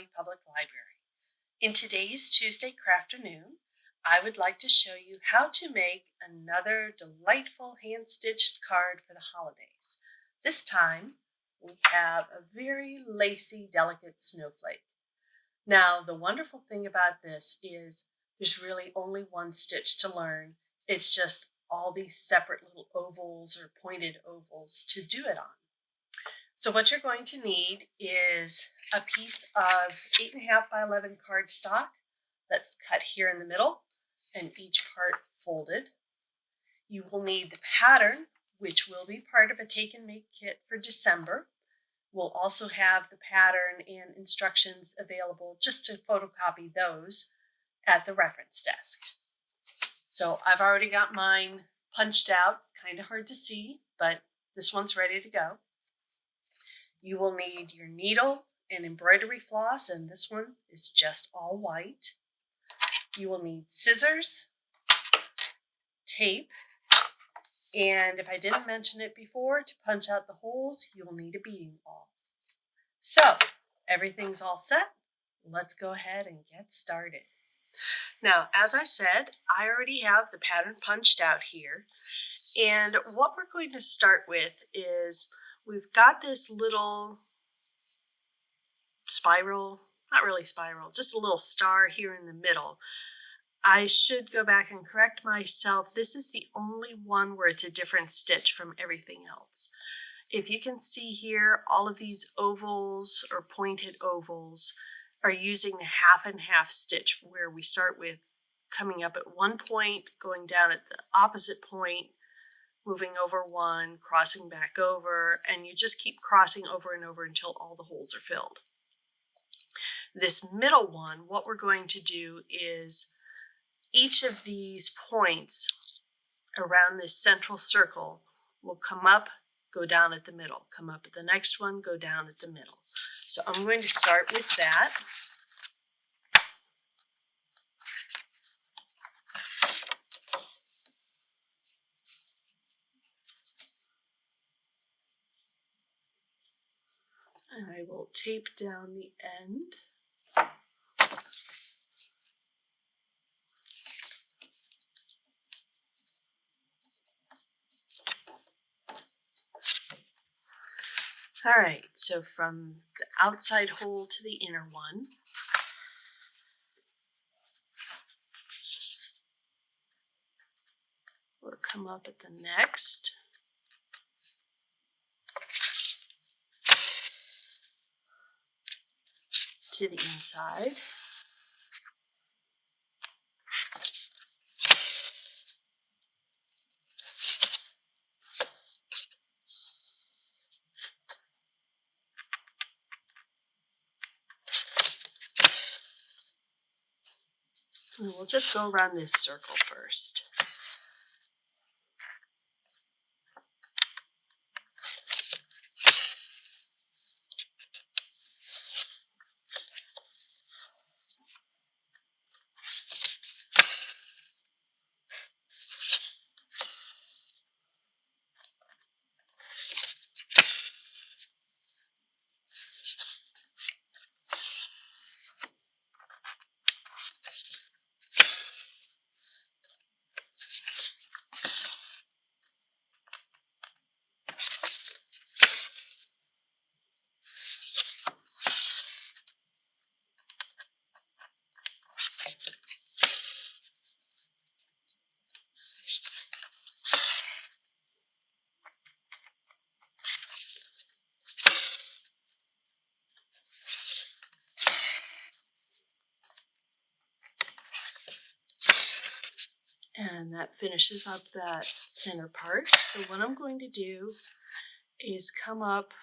County Public Library. In today's Tuesday Crafternoon, I would like to show you how to make another delightful hand-stitched card for the holidays. This time, we have a very lacy, delicate snowflake. Now, the wonderful thing about this is there's really only one stitch to learn. It's just all these separate little ovals or pointed ovals to do it on. So what you're going to need is a piece of 8.5 by 11 cardstock that's cut here in the middle and each part folded. You will need the pattern, which will be part of a take and make kit for December. We'll also have the pattern and instructions available just to photocopy those at the reference desk. So I've already got mine punched out. It's kind of hard to see, but this one's ready to go. You will need your needle and embroidery floss, and this one is just all white. You will need scissors, tape, and if I didn't mention it before, to punch out the holes, you'll need a beading ball. So, everything's all set. Let's go ahead and get started. Now, as I said, I already have the pattern punched out here, and what we're going to start with is we've got this little spiral, not really spiral, just a little star here in the middle. I should go back and correct myself. This is the only one where it's a different stitch from everything else. If you can see here, all of these ovals or pointed ovals are using the half and half stitch, where we start with coming up at one point, going down at the opposite point, moving over one, crossing back over, and you just keep crossing over and over until all the holes are filled. This middle one, what we're going to do is each of these points around this central circle will come up, go down at the middle, come up at the next one, go down at the middle. So I'm going to start with that. And I will tape down the end. All right, so from the outside hole to the inner one, we'll come up at the next. To the inside. And we'll just go around this circle first. And that finishes up that center part. So what I'm going to do is come up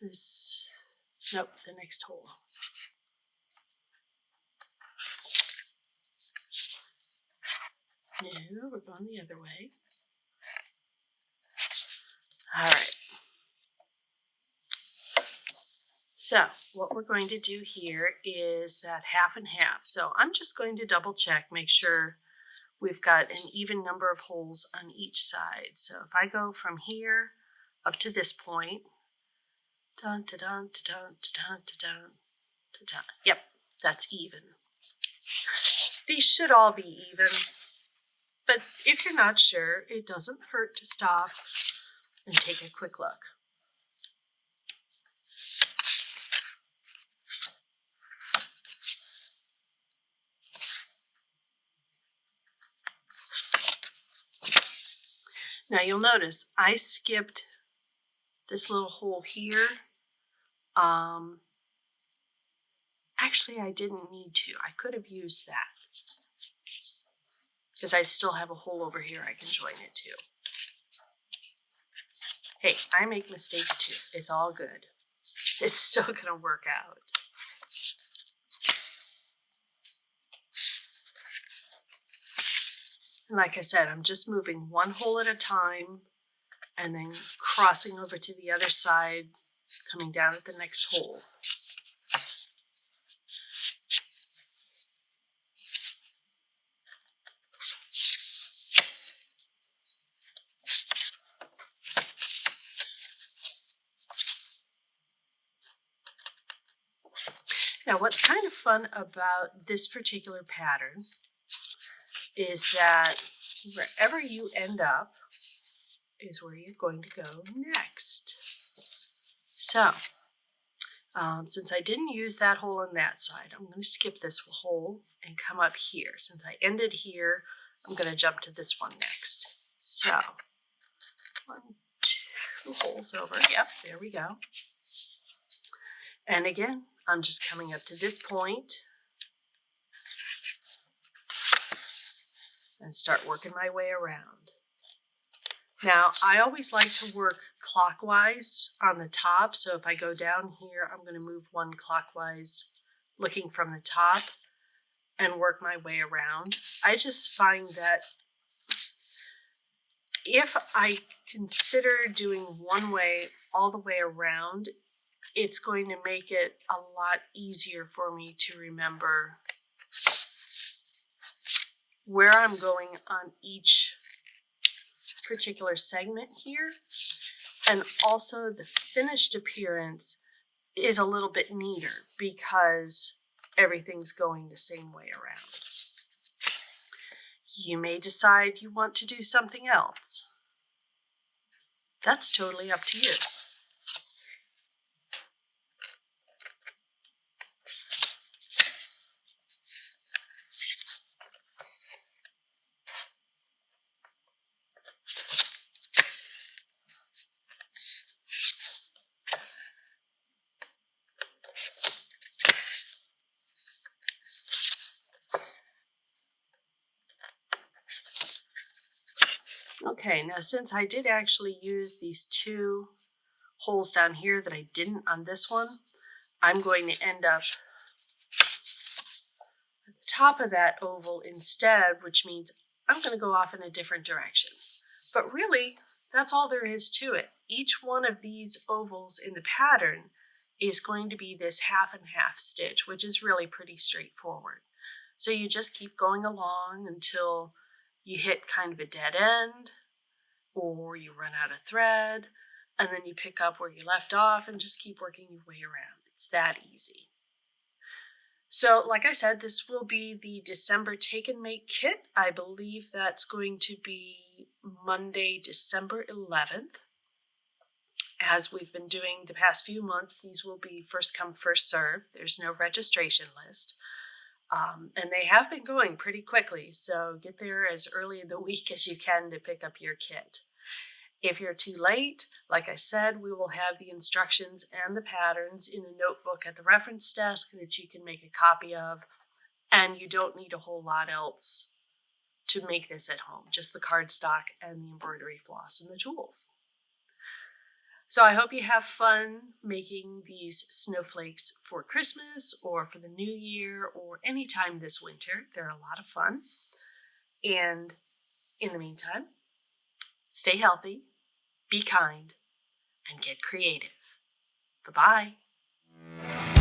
this, nope, the next hole. No, we're going the other way. All right. So what we're going to do here is that half and half. So I'm just going to double check, make sure we've got an even number of holes on each side. So if I go from here up to this point, Dun, da, dun, da, dun, da, dun, da, dun, da, dun. Yep, that's even. These should all be even, but if you're not sure, it doesn't hurt to stop and take a quick look. Now you'll notice I skipped this little hole here. Actually, I didn't need to. I could have used that because I still have a hole over here I can join it to. Hey, I make mistakes too. It's all good. It's still going to work out. And like I said, I'm just moving one hole at a time and then crossing over to the other side, coming down at the next hole. Now, what's kind of fun about this particular pattern is that wherever you end up is where you're going to go next. So, since I didn't use that hole on that side, I'm going to skip this hole and come up here. Since I ended here, I'm going to jump to this one next. So, 1, 2 holes over. Yep, there we go. And again, I'm just coming up to this point and start working my way around. Now, I always like to work clockwise on the top. So if I go down here, I'm going to move one clockwise looking from the top and work my way around. I just find that if I consider doing one way all the way around, it's going to make it a lot easier for me to remember where I'm going on each particular segment here. And also the finished appearance is a little bit neater because everything's going the same way around. You may decide you want to do something else. That's totally up to you. Okay, now since I did actually use these 2 holes down here that I didn't on this one, I'm going to end up at the top of that oval instead, which means I'm going to go off in a different direction. But really, that's all there is to it. Each one of these ovals in the pattern is going to be this half and half stitch, which is really pretty straightforward. So you just keep going along until you hit kind of a dead end, or you run out of thread, and then you pick up where you left off and just keep working your way around. It's that easy. So like I said, this will be the December Take and Make kit. I believe that's going to be Monday, December 11th. As we've been doing the past few months, these will be first come, first serve. There's no registration list. And they have been going pretty quickly, so get there as early in the week as you can to pick up your kit. If you're too late, like I said, we will have the instructions and the patterns in a notebook at the reference desk that you can make a copy of, and you don't need a whole lot else to make this at home, just the cardstock and the embroidery floss and the tools. So I hope you have fun making these snowflakes for Christmas or for the new year or anytime this winter. They're a lot of fun. And in the meantime, stay healthy, be kind, and get creative. Bye-bye.